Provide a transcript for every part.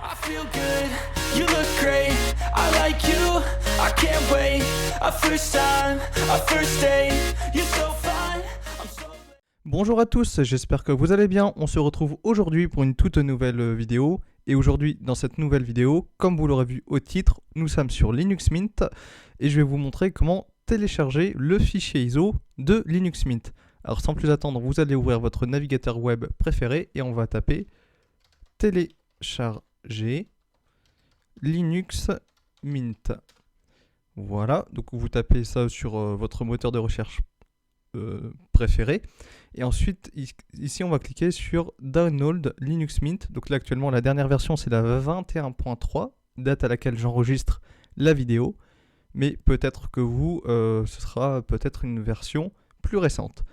I feel good, you look great, I like you, I can't wait. A first time, a first date, you're so fine, I'm so... Bonjour à tous, j'espère que vous allez bien. On se retrouve aujourd'hui pour une toute nouvelle vidéo. Et aujourd'hui, dans cette nouvelle vidéo, comme vous l'aurez vu au titre, nous sommes sur Linux Mint et je vais vous montrer comment télécharger le fichier ISO de Linux Mint. Alors sans plus attendre, vous allez ouvrir votre navigateur web préféré et on va taper télécharger Linux Mint. Voilà, donc vous tapez ça sur votre moteur de recherche préféré. Et ensuite, ici, on va cliquer sur Download Linux Mint. Donc là, actuellement, la dernière version, c'est la 21.3, date à laquelle j'enregistre la vidéo. Mais peut-être que vous, ce sera peut-être une version plus récente.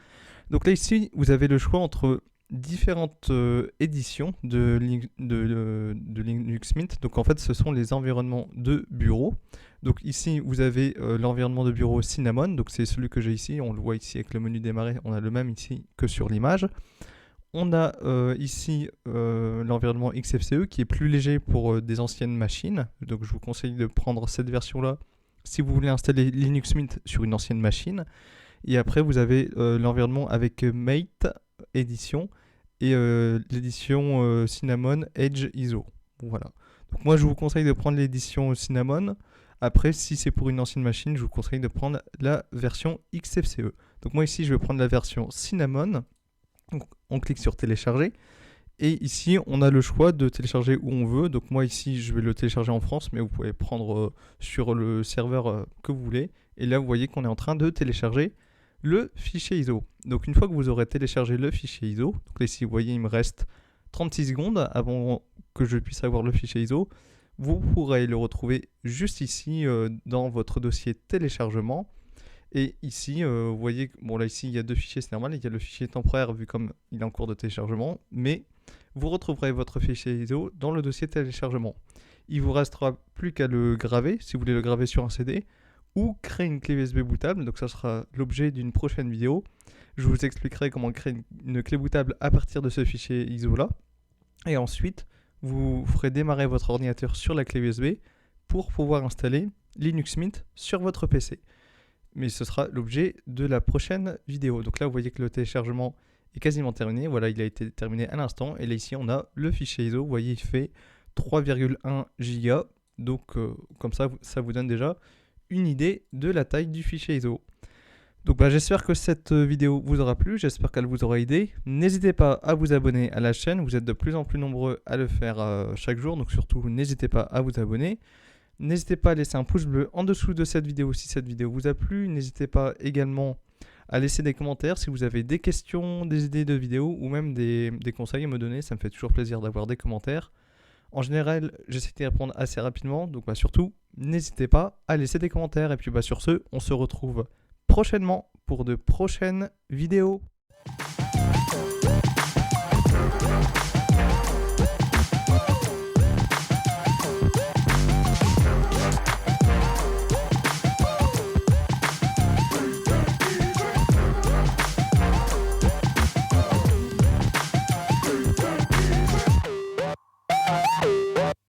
Donc là, ici, vous avez le choix entre différentes éditions de Linux Mint. Donc en fait, ce sont les environnements de bureau. Donc ici, vous avez l'environnement de bureau Cinnamon. Donc c'est celui que j'ai ici. On le voit ici avec le menu démarrer. On a le même ici que sur l'image. On a ici l'environnement XFCE qui est plus léger pour des anciennes machines. Donc je vous conseille de prendre cette version-là si vous voulez installer Linux Mint sur une ancienne machine. Et après, vous avez l'environnement avec Mate édition et l'édition Cinnamon Edge ISO. Voilà. Donc moi, je vous conseille de prendre l'édition Cinnamon. Après, si c'est pour une ancienne machine, je vous conseille de prendre la version XFCE. Donc moi ici, je vais prendre la version Cinnamon. Donc, on clique sur télécharger. Et ici, on a le choix de télécharger où on veut. Donc moi ici, je vais le télécharger en France, mais vous pouvez prendre sur le serveur que vous voulez. Et là, vous voyez qu'on est en train de télécharger le fichier ISO. Donc une fois que vous aurez téléchargé le fichier ISO, donc là ici, vous voyez, il me reste 36 secondes avant que je puisse avoir le fichier ISO. Vous pourrez le retrouver juste ici dans votre dossier téléchargement. Et ici, vous voyez, bon là ici, il y a deux fichiers, c'est normal. Il y a le fichier temporaire vu comme il est en cours de téléchargement. Mais vous retrouverez votre fichier ISO dans le dossier téléchargement. Il vous restera plus qu'à le graver, si vous voulez le graver sur un CD, ou créer une clé USB bootable. Donc ça sera l'objet d'une prochaine vidéo. Je vous expliquerai comment créer une clé bootable à partir de ce fichier ISO là. Et ensuite, vous ferez démarrer votre ordinateur sur la clé USB pour pouvoir installer Linux Mint sur votre PC. Mais ce sera l'objet de la prochaine vidéo. Donc là, vous voyez que le téléchargement est quasiment terminé. Voilà, il a été terminé à l'instant. Et là, ici, on a le fichier ISO. Vous voyez, il fait 3,1 Go. Donc, comme ça, ça vous donne déjà une idée de la taille du fichier ISO. Donc j'espère que cette vidéo vous aura plu, j'espère qu'elle vous aura aidé. N'hésitez pas à vous abonner à la chaîne, vous êtes de plus en plus nombreux à le faire chaque jour, donc surtout n'hésitez pas à vous abonner. N'hésitez pas à laisser un pouce bleu en dessous de cette vidéo si cette vidéo vous a plu. N'hésitez pas également à laisser des commentaires si vous avez des questions, des idées de vidéos ou même des conseils à me donner, ça me fait toujours plaisir d'avoir des commentaires. En général, j'essaie de répondre assez rapidement, donc surtout, n'hésitez pas à laisser des commentaires. Et puis sur ce, on se retrouve prochainement pour de prochaines vidéos.